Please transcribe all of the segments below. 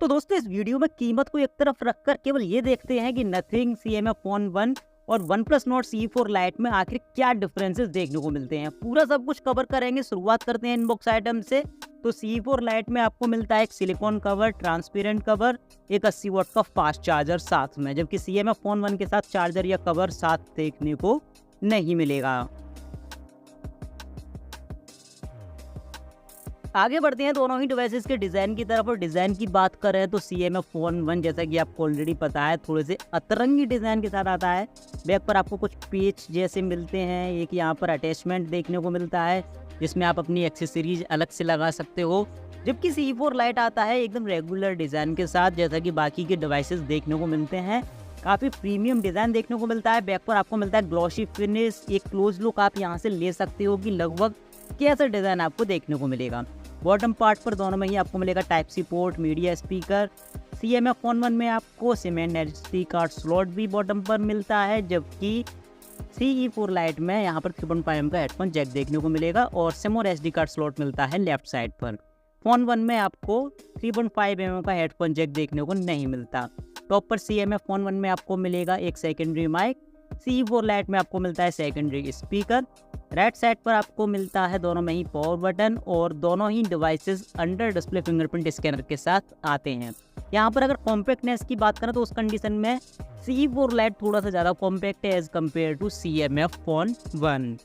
तो दोस्तों इस वीडियो में कीमत को एक तरफ रखकर केवल ये देखते हैं कि नथिंग CMF फोन 1 और OnePlus Nord C4 Lite में आखिर क्या डिफरेंसेस देखने को मिलते हैं। पूरा सब कुछ कवर करेंगे। शुरुआत करते हैं इनबॉक्स आइटम से। तो C4 Lite में आपको मिलता है एक सिलिकॉन कवर, ट्रांसपेरेंट कवर, एक 80 वाट का फास्ट चार्जर साथ में, जबकि CMF फोन 1 के साथ चार्जर या कवर साथ देखने को नहीं मिलेगा। आगे बढ़ते हैं दोनों ही डिवाइसेस के डिज़ाइन की तरफ। और डिज़ाइन की बात करें तो CMF फोन 1 जैसा कि आपको ऑलरेडी पता है थोड़े से अतरंगी डिज़ाइन के साथ आता है। बैक पर आपको कुछ पेच जैसे मिलते हैं, एक यहाँ पर अटैचमेंट देखने को मिलता है जिसमें आप अपनी एक्सेसरीज अलग से लगा सकते हो। जबकि C4 Lite आता है एकदम रेगुलर डिज़ाइन के साथ जैसा कि बाकी के डिवाइसेस देखने को मिलते हैं। काफ़ी प्रीमियम डिज़ाइन देखने को मिलता है। बैक पर आपको मिलता है ग्लॉसी फिनिश। एक क्लोज लुक आप यहाँ से ले सकते हो कि लगभग कैसा डिज़ाइन आपको देखने को मिलेगा। बॉटम पार्ट पर दोनों में ही आपको मिलेगा type C port, media speaker. CMF phone 1 में आपको सीमेंट SD कार्ड स्लॉट भी बॉटम पर मिलता है, जबकि CE4 Lite में यहाँ पर 3.5mm का हेडफोन जैक देखने को मिलेगा और सिम और SD कार्ड स्लॉट मिलता है लेफ्ट साइड पर। फोन 1 में आपको 3.5mm का हेडफोन जैक देखने को नहीं मिलता। टॉप पर CMF फोन 1 में आपको मिलेगा एक सेकेंडरी माइक। CE4 Lite में आपको मिलता है सेकेंडरी स्पीकर। राइट साइड पर आपको मिलता है दोनों में ही पावर बटन और दोनों ही devices under display fingerprint scanner के साथ आते हैं। यहाँ पर अगर कॉम्पैक्टनेस की बात करें तो उस कंडीशन में CE4 Lite थोड़ा सा ज़्यादा कॉम्पैक्ट है as compared to CMF phone 1।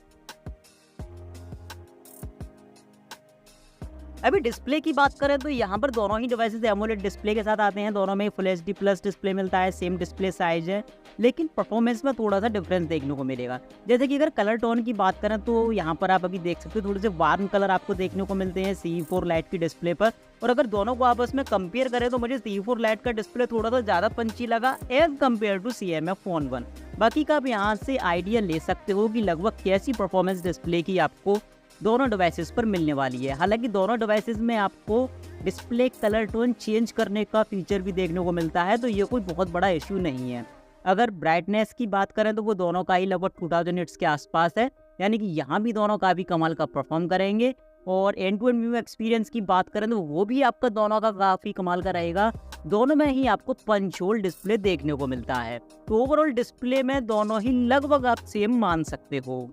अभी डिस्प्ले की बात करें तो यहाँ पर दोनों ही डिवाइसेस एमोलेड डिस्प्ले के साथ आते हैं। दोनों में फुल HD प्लस डिस्प्ले मिलता है, सेम डिस्प्ले साइज है, लेकिन परफॉर्मेंस में थोड़ा सा डिफरेंस देखने को मिलेगा। जैसे कि अगर कलर टोन की बात करें तो यहाँ पर आप अभी देख सकते हो थोड़े से वार्म कलर आपको देखने को मिलते हैं CE4 Lite की डिस्प्ले पर। और अगर दोनों को आपस में कंपेयर करें तो मुझे CE4 Lite का डिस्प्ले थोड़ा सा ज़्यादा पंची लगा as compared to CMF phone 1। बाकी का आप यहाँ से आइडिया ले सकते हो कि लगभग कैसी परफॉर्मेंस डिस्प्ले की आपको दोनों डिवाइसेस पर मिलने वाली है। हालांकि दोनों डिवाइसेस में आपको डिस्प्ले कलर टोन चेंज करने का फीचर भी देखने को मिलता है, तो ये कोई बहुत बड़ा इश्यू नहीं है। अगर ब्राइटनेस की बात करें तो वो दोनों का ही लगभग 2000 निट्स के आसपास है, यानी कि यहाँ भी दोनों का भी कमाल का परफॉर्म करेंगे। और end to end view experience की बात करें तो वो भी आपका दोनों का काफ़ी कमाल का रहेगा। दोनों में ही आपको पंच होल डिस्प्ले देखने को मिलता है, तो ओवरऑल डिस्प्ले में दोनों ही लगभग आप सेम मान सकते हो।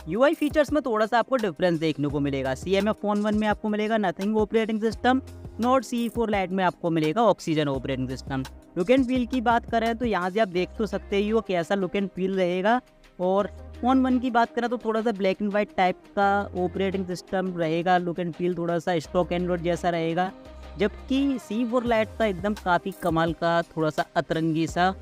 UI फीचर्स में थोड़ा सा आपको डिफरेंस देखने को मिलेगा। CMF फोन 1 में आपको मिलेगा nothing operating system, Nord CE4 Lite में आपको मिलेगा oxygen operating system. Look and feel की बात करें तो यहाँ से आप देख तो सकते ही हो कैसा लुक एंड फील रहेगा। और फोन 1 की बात करें तो थोड़ा सा ब्लैक एंड वाइट टाइप का ऑपरेटिंग सिस्टम रहेगा। लुक एंड फील थोड़ा सा स्टॉक एंड्रॉइड जैसा रहेगा, जबकि C4 Lite का एकदम काफ़ी कमाल का थोड़ा सा अतरंगी सा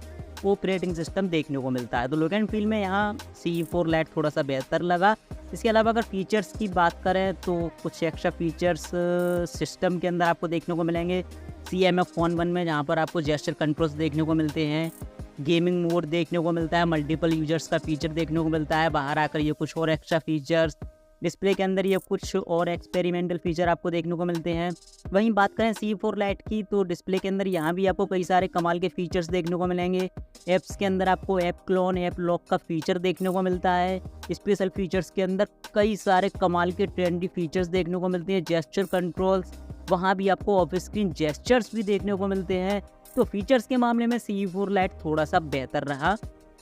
ऑपरेटिंग सिस्टम देखने को मिलता है। तो लुक एंड फील में यहाँ CE4 Lite थोड़ा सा बेहतर लगा। इसके अलावा अगर फीचर्स की बात करें तो कुछ एक्स्ट्रा फीचर्स सिस्टम के अंदर आपको देखने को मिलेंगे CMF फोन 1 में, जहाँ पर आपको जेस्चर कंट्रोल्स देखने को मिलते हैं, गेमिंग मोड देखने को मिलता है, मल्टीपल यूजर्स का फीचर देखने को मिलता है। बाहर आकर ये कुछ और एक्स्ट्रा फीचर्स, डिस्प्ले के अंदर ये कुछ और एक्सपेरिमेंटल फीचर आपको देखने को मिलते हैं। वहीं बात करें C4 Lite की तो डिस्प्ले के अंदर यहाँ भी आपको कई सारे कमाल के फीचर्स देखने को मिलेंगे। ऐप्स के अंदर आपको ऐप क्लोन, ऐप लॉक का फीचर देखने को मिलता है। स्पेशल फीचर्स के अंदर कई सारे कमाल के ट्रेंडी फीचर्स देखने को मिलते हैं। जेस्चर कंट्रोल्स, वहाँ भी आपको ऑफ स्क्रीन जेस्चर्स भी देखने को मिलते हैं। तो फीचर्स के मामले में CE4 Lite थोड़ा सा बेहतर रहा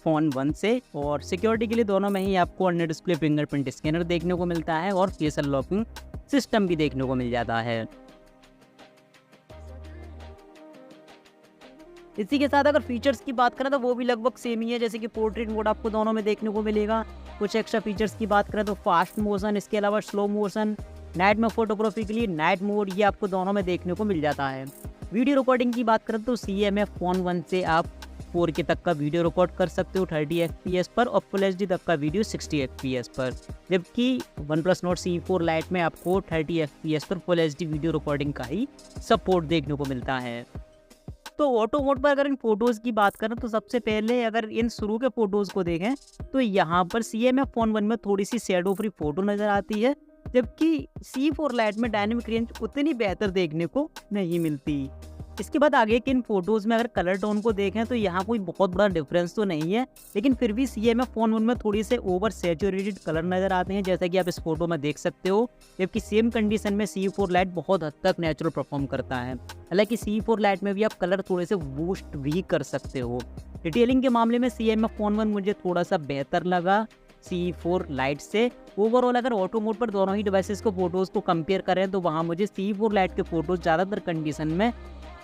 फोन 1 से। और सिक्योरिटी के लिए दोनों में ही आपको अंडर डिस्प्ले फिंगरप्रिंट स्कैनर देखने को मिलता है और फेशियल लॉकिंग सिस्टम भी देखने को मिल जाता है। इसी के साथ अगर फीचर्स की बात करें तो वो भी लगभग सेम ही है, जैसे कि पोर्ट्रेट मोड आपको दोनों में देखने को मिलेगा। कुछ एक्स्ट्रा फीचर्स की बात करें तो फास्ट मोशन, इसके अलावा स्लो मोशन, नाइट में फोटोग्राफी के लिए नाइट मोड, ये आपको दोनों में देखने को मिल जाता है। वीडियो रिकॉर्डिंग की बात करें तो CMF फोन 1 से आप 4K तक का वीडियो रिकॉर्ड कर सकते हो 30 FPS पर और फुल HD तक का वीडियो 60 FPS पर, जबकि OnePlus Nord CE4 Lite में आपको 30 FPS पर फुल HD वीडियो रिकॉर्डिंग का ही सपोर्ट देखने को मिलता है। तो ऑटो मोड पर अगर इन फोटोज़ की बात करें तो सबसे पहले अगर इन शुरू के फोटोज़ को देखें तो यहाँ पर CMF फोन 1 में थोड़ी सी शैडो फ्री फोटो नज़र आती है, जबकि C4 Lite में डायनेमिक रेंज उतनी बेहतर देखने को नहीं मिलती। इसके बाद आगे के इन फोटोज़ में अगर कलर टोन को देखें तो यहाँ कोई बहुत बड़ा डिफरेंस तो नहीं है, लेकिन फिर भी CMF फ़ोन 1 में थोड़ी से ओवर सैचुरेटेड कलर नज़र आते हैं, जैसा कि आप इस फोटो में देख सकते हो। जबकि सेम कंडीशन में C4 लाइट बहुत हद तक नेचुरल परफॉर्म करता है। हालांकि C4 लाइट में भी आप कलर थोड़े से बूस्ट भी कर सकते हो। डिटेलिंग के मामले में CMF फ़ोन 1 मुझे थोड़ा सा बेहतर लगा C4 लाइट से। ओवरऑल अगर ऑटो मोड पर दोनों ही डिवाइसेस को फोटोज़ को कंपेयर करें तो वहाँ मुझे C4 लाइट के फोटोज़ ज़्यादातर कंडीशन में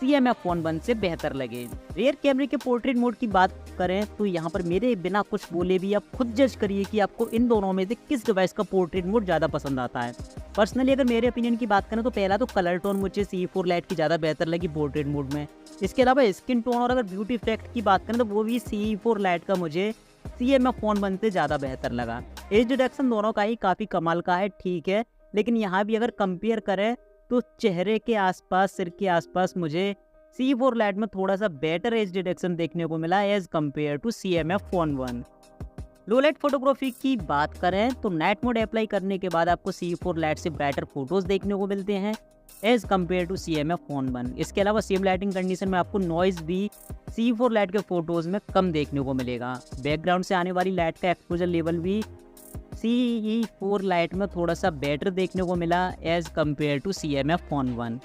CMF फ़ोन 1 से बेहतर लगे। रियर कैमरे के पोर्ट्रेट मोड की बात करें तो यहाँ पर मेरे बिना कुछ बोले भी आप खुद जज करिए कि आपको इन दोनों में से किस डिवाइस का पोर्ट्रेट मोड ज़्यादा पसंद आता है। पर्सनली अगर मेरे ओपिनियन की बात करें तो पहला तो कलर टोन मुझे C4 लाइट की ज़्यादा बेहतर लगी पोर्ट्रेट मोड में। इसके अलावा स्किन टोन और अगर ब्यूटी इफेक्ट की बात करें तो वो भी C4 लाइट का मुझे CMF फ़ोन 1 से ज़्यादा बेहतर लगा। एज डिटेक्शन दोनों का ही काफ़ी कमाल का है, ठीक है, लेकिन यहाँ भी अगर कंपेयर करें तो चेहरे के आसपास, सिर के आसपास मुझे C4 लाइट में थोड़ा सा बेटर एज डिटेक्शन देखने को मिला as compared to CMF phone 1। Low light photography की बात करें तो नाइट मोड अप्लाई करने के बाद आपको C4 लाइट से ब्राइटर फोटोज़ देखने को मिलते हैं as compared to CMF phone 1। इसके अलावा सेम लाइटिंग कंडीशन में आपको नॉइज़ भी C4 लाइट के फोटोज़ में कम देखने को मिलेगा। बैकग्राउंड से आने वाली लाइट का एक्सपोजर लेवल भी CE4 लाइट में थोड़ा सा बेटर देखने को मिला as compared to CMF phone 1।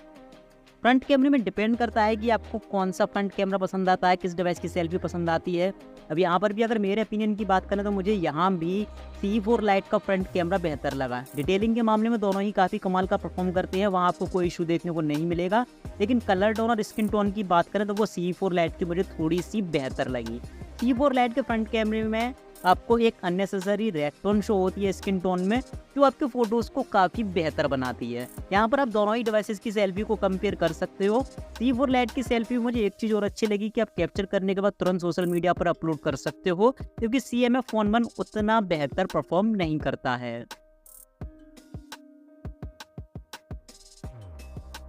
Front कैमरे में डिपेंड करता है कि आपको कौन सा फ्रंट कैमरा पसंद आता है, किस डिवाइस की सेल्फी पसंद आती है। अब यहाँ पर भी अगर मेरे ओपिनियन की बात करें तो मुझे यहाँ भी C4 लाइट का फ्रंट कैमरा बेहतर लगा। डिटेलिंग के मामले में दोनों ही काफ़ी कमाल का परफॉर्म करते हैं, वहाँ आपको कोई इशू देखने को नहीं मिलेगा। लेकिन कलर टोन और स्किन टोन की बात करें तो वो C4 लाइट की मुझे थोड़ी सी बेहतर लगी। C4 लाइट के फ्रंट कैमरे में आपको एक अननेसेसरी रेड टोन शो होती है स्किन टोन में, जो आपके फोटोज़ को काफ़ी बेहतर बनाती है। यहाँ पर आप दोनों ही डिवाइसेस की सेल्फी को कंपेयर कर सकते हो। C4 लाइट की सेल्फी मुझे एक चीज़ और अच्छी लगी कि आप कैप्चर करने के बाद तुरंत सोशल मीडिया पर अपलोड कर सकते हो, क्योंकि CMF फ़ोन 1 उतना बेहतर परफॉर्म नहीं करता है।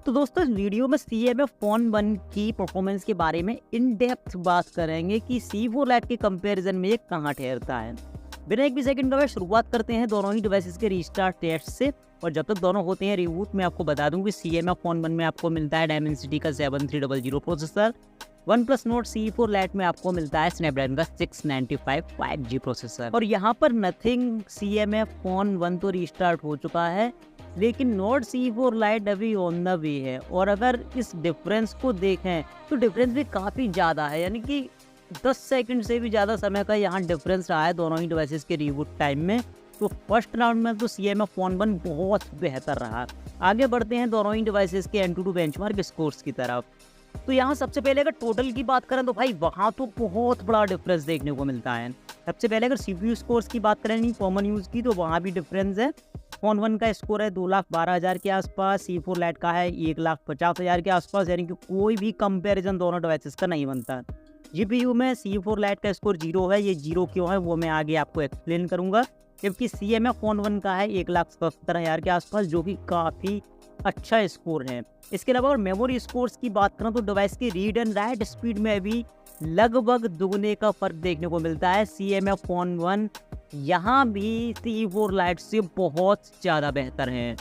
तो दोस्तों इस वीडियो में CMF फ़ोन 1 की परफॉर्मेंस के बारे में इन डेप्थ बात करेंगे कि C4 लाइट के कंपैरिजन में ये कहाँ ठहरता है। बिना एक भी सेकंड का शुरुआत करते हैं दोनों ही डिवाइसेस के रीस्टार्ट टेस्ट से। और जब तक दोनों होते हैं रिबूट, मैं आपको बता दूं कि CMF फ़ोन 1 में आपको मिलता है डायमेंसिटी का 7300 processor. OnePlus Nord C4 light में आपको मिलता है स्नैपड्रैगन का 695 5G प्रोसेसर। और यहाँ पर नथिंग, CMF फ़ोन 1 तो रीस्टार्ट हो चुका है, लेकिन Nord C4 लाइट अभी ऑन द वे है। और अगर इस डिफरेंस को देखें तो डिफरेंस भी काफ़ी ज़्यादा है, यानी कि 10 सेकंड से भी ज़्यादा समय का यहाँ डिफरेंस रहा है दोनों ही डिवाइसेस के रिबूट टाइम में। तो फर्स्ट राउंड में तो CMF फ़ोन 1 बहुत बेहतर रहा। आगे बढ़ते हैं दोनों ही डिवाइसेस के Antutu बेंचमार्क स्कोर्स की तरफ। तो यहाँ सबसे पहले अगर टोटल की बात करें तो भाई वहाँ तो बहुत बड़ा डिफरेंस देखने को मिलता है। सबसे पहले अगर CPU स्कोर्स की बात करें नहीं कॉमन यूज़ की, तो वहाँ भी डिफरेंस है। फ़ोन 1 का स्कोर है 2,12,000 के आसपास, C4 लाइट का है 1,50,000 के आसपास, यानी कि कोई भी कंपैरिजन दोनों डिवाइसेस का नहीं बनता। GPU में C4 लाइट का स्कोर 0 है, ये 0 क्यों है वो मैं आगे आपको एक्सप्लेन करूँगा। जबकि CMF फ़ोन 1 का है 1,77,000 के आसपास, जो कि काफ़ी अच्छा स्कोर है। इसके अलावा अगर मेमोरी स्कोर्स की बात करें तो डिवाइस की रीड एंड राइट स्पीड में भी लगभग दुगने का फ़र्क देखने को मिलता है। CMF फ़ोन 1 यहाँ भी C4 लाइट से बहुत ज़्यादा बेहतर है।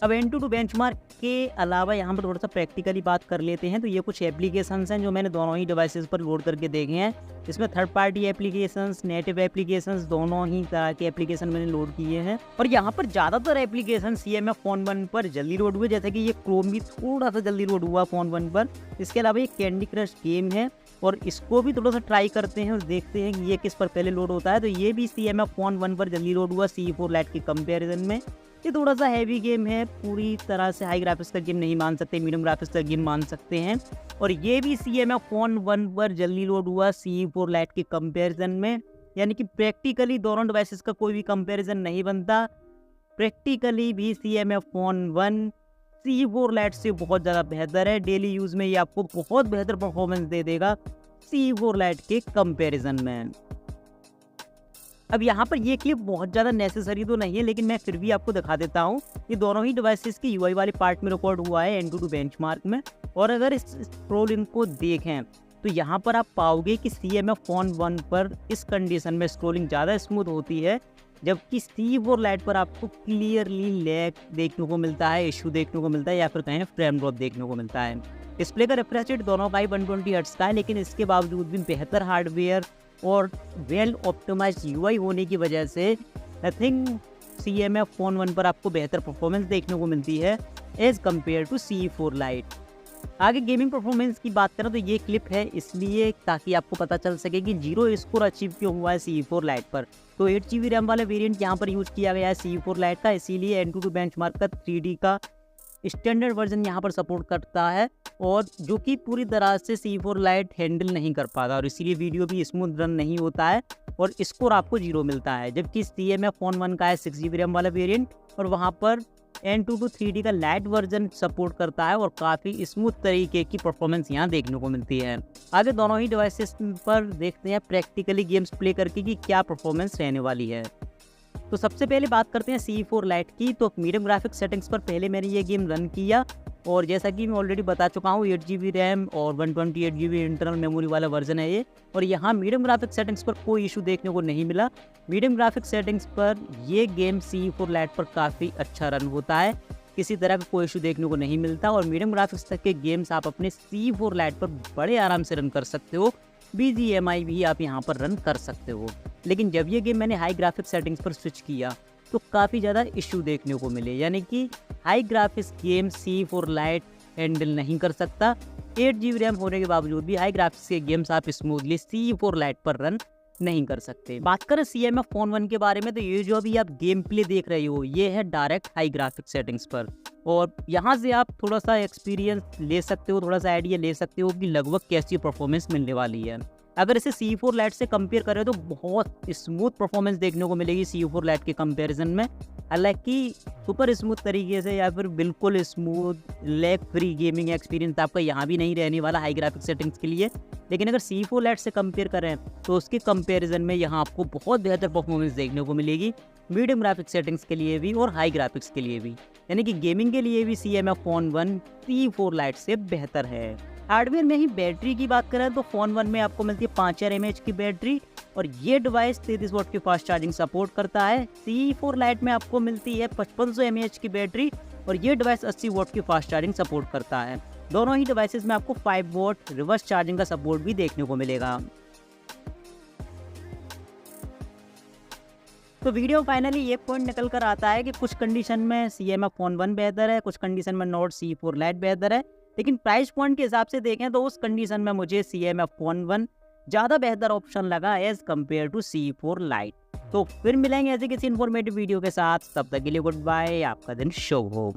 अब Antutu बेंचमार्क के अलावा यहाँ पर थोड़ा सा प्रैक्टिकली बात कर लेते हैं। तो ये कुछ एप्लीकेशंस हैं जो मैंने दोनों ही डिवाइसेस पर लोड करके देखे हैं। इसमें third party applications, native applications, दोनों ही तरह के एप्लीकेशन मैंने लोड किए हैं। और यहाँ पर ज़्यादातर एप्लीकेशन CMF फ़ोन 1 पर जल्दी लोड हुए, जैसे कि ये क्रोम भी थोड़ा सा जल्दी लोड हुआ फ़ोन 1 पर। इसके अलावा ये कैंडी क्रश गेम है और इसको भी थोड़ा सा ट्राई करते हैं और देखते हैं कि ये किस पर पहले लोड होता है। तो ये भी CMF फ़ोन 1 पर जल्दी लोड हुआ C4 लाइट के कंपेरिजन में। ये थोड़ा सा हैवी गेम है, पूरी तरह से हाई ग्राफिक्स का गेम नहीं मान सकते, मीडियम ग्राफिक्स का गेम मान सकते हैं। और ये भी CMF फ़ोन 1 पर जल्दी लोड हुआ C4 लाइट के कंपैरिजन में, यानी कि प्रैक्टिकली दोनों डिवाइसेस का कोई भी कंपैरिजन नहीं बनता। प्रैक्टिकली भी CMF फ़ोन 1 C4 लाइट से बहुत ज़्यादा बेहतर है। डेली यूज़ में ये आपको बहुत बेहतर परफॉर्मेंस दे देगा C4 लाइट के कंपैरिजन में। अब यहाँ पर ये क्लिप बहुत ज़्यादा नेसेसरी तो नहीं है, लेकिन मैं फिर भी आपको दिखा देता हूँ। ये दोनों ही डिवाइसेस की UI वाले पार्ट में रिकॉर्ड हुआ है Antutu बेंचमार्क में। और अगर इस स्क्रोलिंग को देखें तो यहाँ पर आप पाओगे कि CMF फ़ोन 1 पर इस कंडीशन में स्क्रोलिंग ज़्यादा स्मूथ होती है, जबकि C4 लाइट पर आपको क्लियरली लैग देखने को मिलता है, इशू देखने को मिलता है, या फिर कहें फ्रेम ड्रॉप देखने को मिलता है। डिस्प्ले का रिफ्रेश रेट दोनों का ही 120 हर्ट्ज का है, लेकिन इसके बावजूद भी बेहतर हार्डवेयर और वेल ऑप्टिमाइज्ड यूआई होने की वजह से आई थिंक CMF फोन 1 पर आपको बेहतर परफॉर्मेंस देखने को मिलती है as compared to C4 light. आगे गेमिंग परफॉर्मेंस की बात करें तो ये क्लिप है इसलिए ताकि आपको पता चल सके कि 0 स्कोर अचीव क्यों हुआ है C4 लाइट पर। तो 8 GB रैम वाला वेरिएंट यहाँ पर यूज किया गया है C4 लाइट का, इसीलिए Antutu बेंचमार्क का 3D का स्टैंडर्ड वर्जन यहाँ पर सपोर्ट करता है, और जो कि पूरी तरह से C4 लाइट हैंडल नहीं कर पाता, और इसीलिए वीडियो भी स्मूथ रन नहीं होता है और स्कोर आपको 0 मिलता है। जबकि CMF फोन 1 का है 6 GB रैम वाला वेरिएंट, और वहाँ पर Antutu 3D का लाइट वर्जन सपोर्ट करता है और काफ़ी स्मूथ तरीके की परफॉर्मेंस यहाँ देखने को मिलती है। आगे दोनों ही डिवाइसेस पर देखते हैं प्रैक्टिकली गेम्स प्ले करके कि क्या परफॉर्मेंस रहने वाली है। तो सबसे पहले बात करते हैं C4 लाइट की। तो मीडियम ग्राफिक्स सेटिंग्स पर पहले मैंने ये गेम रन किया, और जैसा कि मैं ऑलरेडी बता चुका हूँ 8 GB रैम और 128 GB इंटरनल मेमोरी वाला वर्जन है ये, और यहाँ मीडियम ग्राफिक्स सेटिंग्स पर कोई इशू देखने को नहीं मिला। मीडियम ग्राफिक्स सेटिंग्स पर ये गेम C4 लाइट पर काफ़ी अच्छा रन होता है, किसी तरह का कोई इशू देखने को नहीं मिलता, और मीडियम ग्राफिक्स तक के गेम्स आप अपने C4 लाइट पर बड़े आराम से रन कर सकते हो। BGMI भी आप यहाँ पर रन कर सकते हो। लेकिन जब ये गेम मैंने हाई ग्राफिक्स सेटिंग्स पर स्विच किया तो काफ़ी ज़्यादा इशू देखने को मिले, यानी कि high graphics game C4 light handle नहीं कर सकता। 8 GB रैम होने के बावजूद भी हाई ग्राफिक्स के गेम्स आप स्मूथली C4 लाइट पर रन नहीं कर सकते। बात करें CMF फोन 1 के बारे में, तो ये जो अभी आप गेम प्ले देख रहे हो ये है डायरेक्ट हाई ग्राफिक्स सेटिंग्स पर, और यहाँ से आप थोड़ा सा एक्सपीरियंस ले सकते हो, थोड़ा सा आइडिया ले सकते हो कि लगभग कैसी परफॉर्मेंस मिलने वाली है। अगर इसे C4 लाइट से कंपेयर करें तो बहुत स्मूथ परफॉर्मेंस देखने को मिलेगी C4 लाइट के कंपैरिजन में। हालांकि सुपर स्मूथ तरीके से या फिर बिल्कुल smooth lag free gaming experience आपका यहाँ भी नहीं रहने वाला हाई ग्राफिक्स सेटिंग्स के लिए, लेकिन अगर C4 लाइट से कंपेयर करें तो उसके कंपैरिजन में यहाँ आपको बहुत बेहतर परफॉर्मेंस देखने को मिलेगी, मीडियम ग्राफिक्स सेटिंग्स के लिए भी और हाई ग्राफिक्स के लिए भी। यानी कि गेमिंग के लिए भी CMF फोन 1 C4 लाइट से बेहतर है। हार्डवेयर में ही बैटरी की बात करें तो फोन 1 में आपको मिलती है 5000 mAh की बैटरी, और ये डिवाइस 33 वाट की फास्ट चार्जिंग सपोर्ट करता है। C4 लाइट में आपको मिलती है 5500 mAh की बैटरी, और ये डिवाइस 80 वाट की फास्ट चार्जिंग सपोर्ट करता है। दोनों ही डिवाइसेस में आपको 5 वाट रिवर्स चार्जिंग का सपोर्ट भी देखने को मिलेगा। तो वीडियो फाइनली ये पॉइंट निकल कर आता है कि कुछ कंडीशन में CMF फोन 1 बेहतर है, कुछ कंडीशन में नोट C4 लाइट बेहतर है, लेकिन प्राइस पॉइंट के हिसाब से देखें तो उस कंडीशन में मुझे CMF फोन 1 ज़्यादा बेहतर ऑप्शन लगा as compared to C4 light. तो फिर मिलेंगे ऐसे किसी इन्फॉर्मेटिव वीडियो के साथ, तब तक के लिए गुड बाय, आपका दिन शुभ हो।